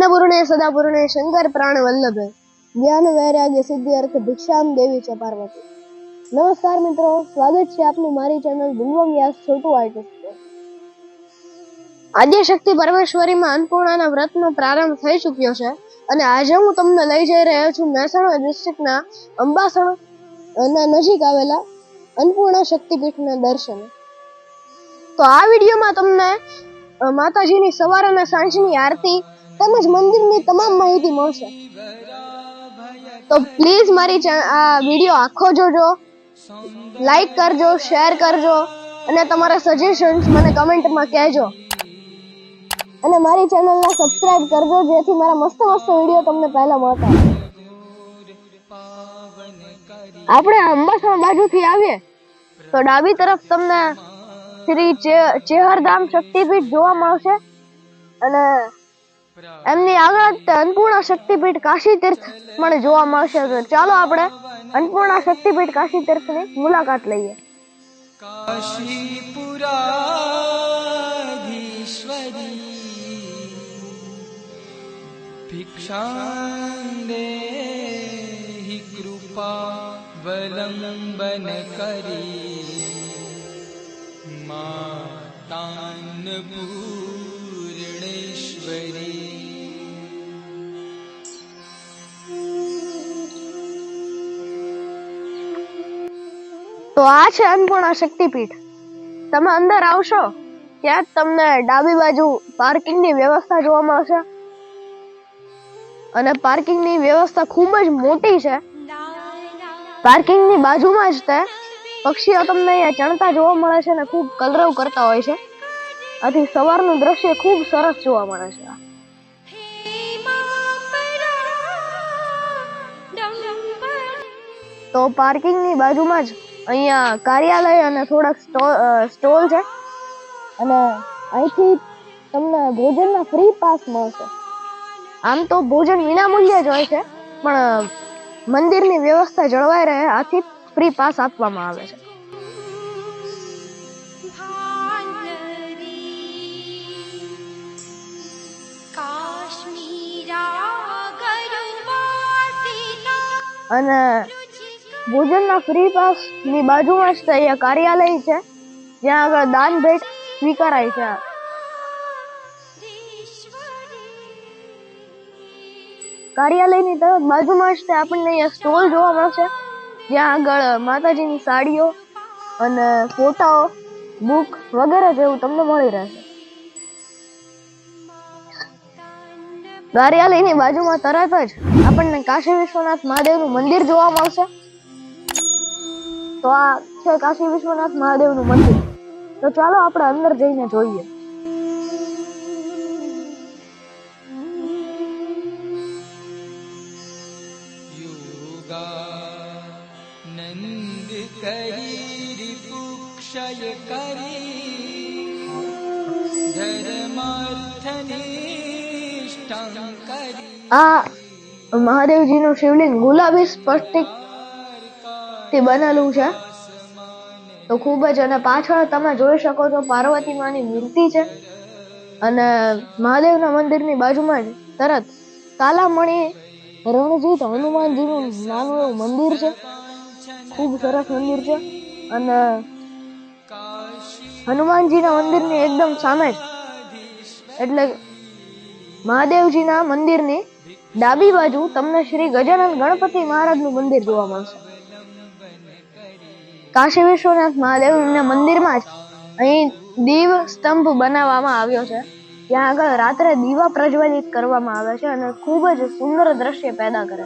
अन्नपूर्णे सदापूर्णे शंकर प्राण वल्लभे ज्ञान वैराग्य सिद्धि अर्थ भिक्षाम देवी च पार्वती। नमस्कार मित्रों, स्वागत છે આપનું મારી ચેનલ બુલવમ વ્યાસ છોટુ આર્ટિસ્ટ પર। આદ્યશક્તિ પરમેશ્વરીમાં અન્નપૂર્ણાના વ્રતનો પ્રારંભ થઈ ચૂક્યો છે અને આજે હું તમને લઈ જઈ રહ્યો છું મહેસાણા ડિસ્ટ્રિક્ટના અંબાસણ નજીક આવેલા અન્નપૂર્ણા શક્તિપીઠના દર્શને। તો આ વિડીયોમાં તમને માતાજીની સવાર અને સાંજની આરતી તેમજ મંદિરની તમામ માહિતી મળશે। તો પ્લીઝ મારી આ વિડીયો આખો જોજો, લાઈક કરજો, શેર કરજો અને તમારા સજેશન્સ મને કમેન્ટમાં કહેજો અને મારી ચેનલને સબસ્ક્રાઇબ કરજો જેથી મારા મસ્ત વિડીયો તમને પહેલા મળતા। આપણે અંબાસણ બાજુથી આવીએ તો ડાબી તરફ તમને શ્રી ચેહરધામ શક્તિપીઠ જોવા મળશે અને એમની આગળ અન્નપૂર્ણા શક્તિપીઠ કાશી તીર્થ પણ જોવા મળશે। તો ચાલો આપણે અન્નપૂર્ણા શક્તિપીઠ કાશી તીર્થની મુલાકાત લઈએ। કાશીપુરાધીશ્વરી ભિક્ષાંદેહિ કૃપાવલંબન કરી માતાન્નપૂર્ણેશ્વરી। તો આ છે અન્નપૂર્ણા શક્તિપીઠ। તમે અંદર આવશો ત્યાં તમને ડાબી બાજુ પાર્કિંગની વ્યવસ્થા જોવા મળશે અને પાર્કિંગની વ્યવસ્થા ખૂબ જ મોટી છે। પાર્કિંગની બાજુમાં જ તે પક્ષીઓ તમને અહીંયા ચણતા જોવા મળે છે અને ખૂબ કલરવ કરતા હોય છે। આથી સવારનું દ્રશ્ય ખૂબ સરસ જોવા મળે છે। તો પાર્કિંગની બાજુમાં જ અહીંયા કાર્યાલય અને થોડાક સ્ટોલ છે અને અહીંથી તમને ભોજનના ફ્રી પાસ મળશે। આમ તો ભોજન વિનામૂલ્યે જ હોય છે પણ મંદિરની વ્યવસ્થા જળવાઈ રહે આથી ફ્રી પાસ આપવામાં આવે છે। અને ભોજનના ફ્રી પાસ ની બાજુમાં જ અહીંયા કાર્યાલય છે જ્યાં આગળ દાન ભેટ સ્વીકારાય છે। કાર્યાલયની તરફ બાજુમાં જ તે આપણને અહીંયા સ્ટોલ જોવા મળશે જ્યાં આગળ માતાજીની સાડીઓ અને ફોટાઓ, બુક વગેરે જેવું તમને મળી રહેશે। કાર્યાલયની બાજુમાં તરત જ આપણને કાશી વિશ્વનાથ મહાદેવનું મંદિર જોવા મળશે। તો આ છે કાશી વિશ્વનાથ મહાદેવનું મંદિર। તો ચાલો આપણે અંદર જઈને જોઈએ। નંદ કરી રિપુક્ષય કરી ધર્માર્થનિષ્ઠં કરી। આ મહાદેવજીનું શિવલિંગ ગુલાબી સ્ફટિક થી બનેલું છે તો ખૂબ જ અને પાછળ તમે જોઈ શકો છો પાર્વતી માની મૂર્તિ છે અને મહાદેવના મંદિરની બાજુમાં જ તરત કાલામણી રણજીત હનુમાનજીનું નાનું એવું મંદિર છે। ખૂબ સરસ મંદિર છે અને હનુમાનજીના મંદિરની એકદમ સામે જ એટલે મહાદેવજીના મંદિરની ડાબી બાજુ તમને શ્રી ગજાનંદ ગણપતિ મહારાજનું મંદિર જોવા મળશે। કાશી વિશ્વનાથ મહાદેવના મંદિરમાં જ અહીં દીવ સ્તંભ બનાવવામાં આવ્યો છે ત્યાં આગળ રાત્રે દીવા પ્રજ્વલિત કરવામાં આવે છે અને ખૂબ જ સુંદર દ્રશ્ય પેદા કરે।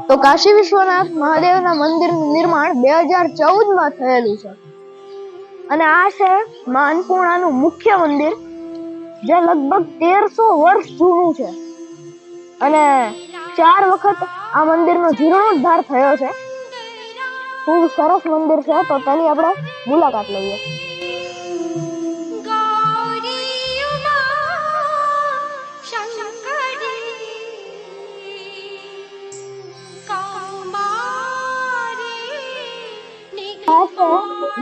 તો કાશી વિશ્વનાથ મહાદેવના મંદિરનું નિર્માણ 2014માં થયેલું છે અને આ છે માં અન્નપૂર્ણાનું મુખ્ય મંદિર જે લગભગ 1300 વર્ષ જૂનું છે અને 4 વખત આ મંદિરનો જીર્ણોદ્ધાર થયો છે। ખૂબ સરસ મંદિર છે તો તેની આપણે મુલાકાત લઈએ। આ છે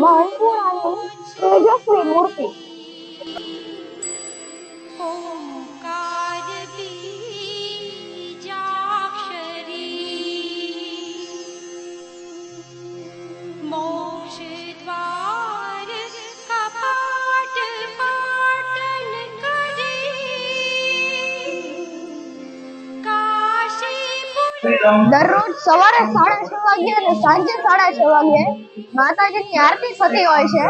માં અન્નપૂર્ણાની તેજસ્વી મૂર્તિ। દરરોજ સવારે 6:30 વાગ્યે અને સાંજે 6:30 વાગ્યે માતાજીની આરતી થતી હોય છે.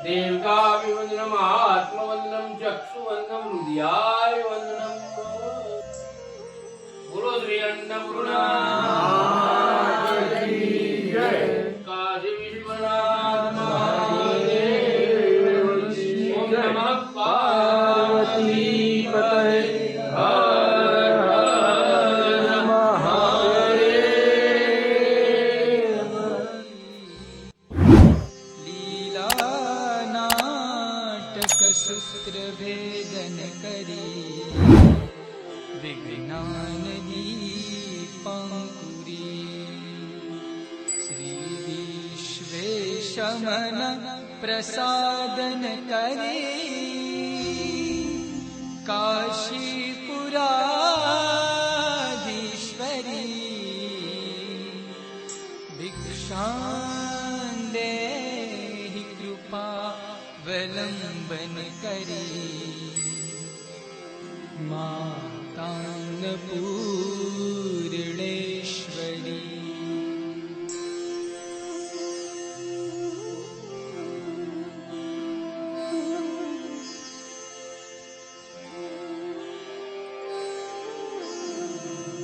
देवताभिवन्दनम् आत्मवन्दनम् चक्षुवन्दनम् हृदयाभिवन्दनम् बोलो श्री अन्नपूर्णा काशी विश्वनाथ महादेव ओम नमः पार्वती पतये हर हर महादेव लीला नाटक सूत्र भेदन करी विज्ञान दीपांकुरी श्री विश्वेशमन प्रसादन करे काशीपुराधीश्वरी भिक्षां देहि कृपा वलंबन करी मातान्नपूर्णेश्वरी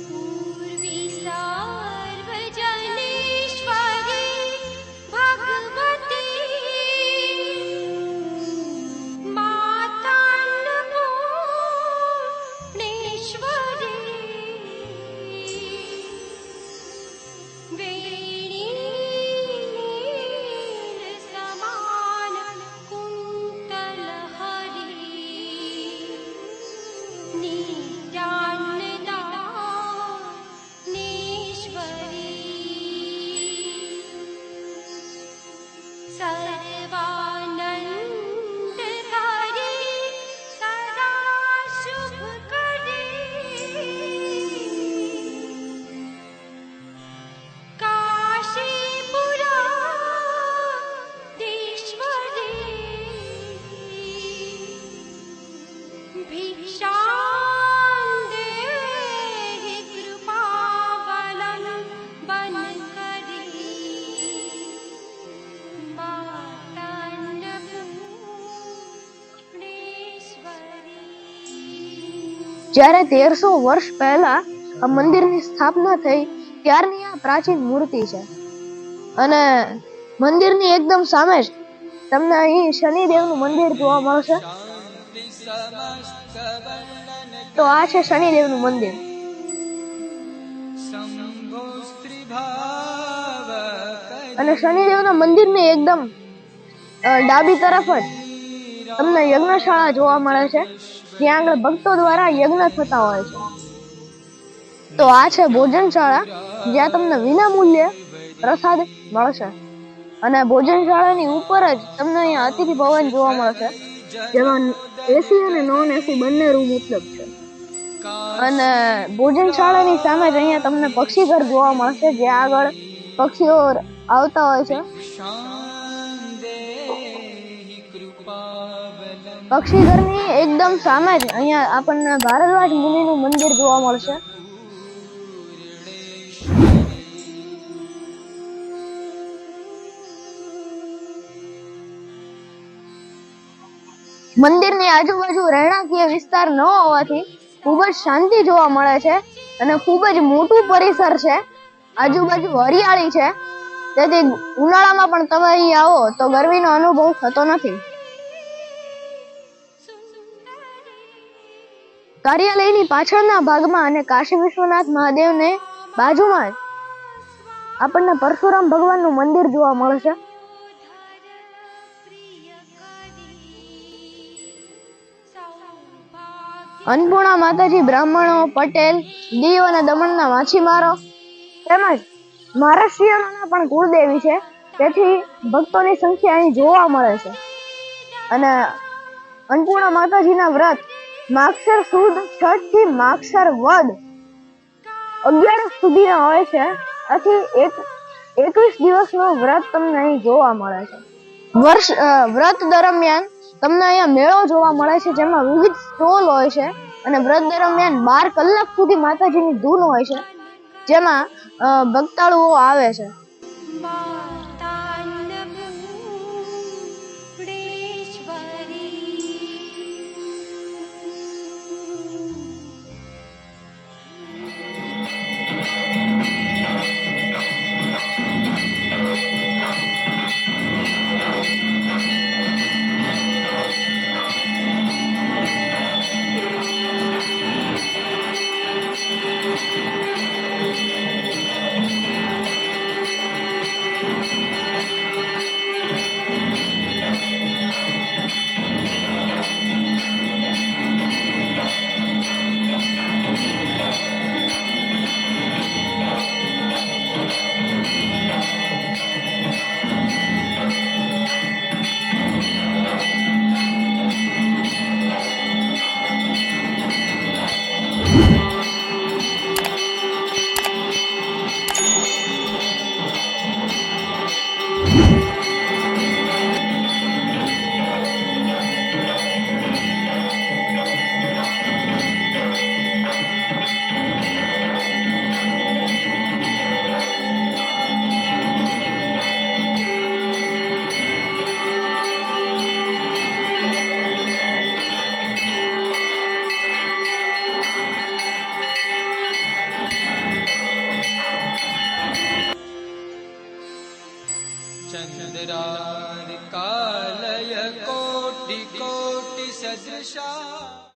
पूर्वी सार्वजनेश्वरी भगवती मातान्नपूर्णेश्वरी सर्वानन्दकारी सदा शुभकरी काशीपुराधीश्वरी भिक्षां देहि कृपावलम्बनकरी જ્યારે 1300 વર્ષ પહેલા આ મંદિરની સ્થાપના થઈ ત્યારની આ પ્રાચીન મૂર્તિ છે અને મંદિરની એકદમ સામે જ તમને અહીં શનિદેવનું મંદિર જોવા મળશે. તો આ છે શનિદેવનું મંદિર. અને શનિદેવના મંદિરની એકદમ ડાબી તરફ જ તમને યજ્ઞશાળા જોવા મળે છે, જ્યાં આગળ ભક્તો દ્વારા યજ્ઞ થતા હોય છે. તો આ છે ભોજનશાળા, જ્યાં તમને વિના મૂલ્યે પ્રસાદ મળશે. અને ભોજનશાળાની ઉપર જ તમને અહીંયા અતિથિ ભવન જોવા મળશે, જેમાં એસી અને નોન એસી બંને રૂમ ઉપલબ્ધ છે. અને ભોજનશાળાની સામે જ અહીંયા તમને પક્ષી ઘર જોવા મળશે, જ્યાં આગળ પક્ષીઓ આવતા હોય છે. પક્ષી ઘરની એકદમ સામે જ અહીંયા આપણને ભારદ્વાજ મુનિનું મંદિર જોવા મળશે. મંદિરની આજુબાજુ રહેણાંકીય વિસ્તાર ન હોવાથી ખૂબ જ શાંતિ જોવા મળે છે અને ખૂબ જ મોટું પરિસર છે. આજુબાજુ હરિયાળી છે, તેથી ઉનાળામાં પણ તમે અહીં આવો તો ગરમીનો અનુભવ થતો નથી. કાર્યાલયની પાછળના ભાગમાં અને કાશી વિશ્વનાથ મહાદેવને બાજુમાં જ આપણને પરશુરામ ભગવાનનું મંદિર જોવા મળશે. અન્નપૂર્ણા માતાજી બ્રાહ્મણો, પટેલ, દીવ અને દમણના માછીમારો તેમજ મહારાષ્ટ્રીયનોના પણ કુળદેવી છે, તેથી ભક્તોની સંખ્યા અહીં જોવા મળે છે. અને અન્નપૂર્ણા માતાજીના વ્રત માગશર સુદ 6 થી માગશર વદ 11 સુધીના હોય છે. આથી 21 દિવસનો વ્રત તમને અહીં જોવા મળે છે. વ્રત દરમિયાન તમને અહીંયા મેળો જોવા મળે છે, જેમાં વિવિધ સ્ટોલ હોય છે. અને વ્રત દરમિયાન 12 કલાક સુધી માતાજીની ધૂન હોય છે, જેમાં ભક્તાળુઓ આવે છે. चन्द्रार्कालय कोटि कोटि सदृशा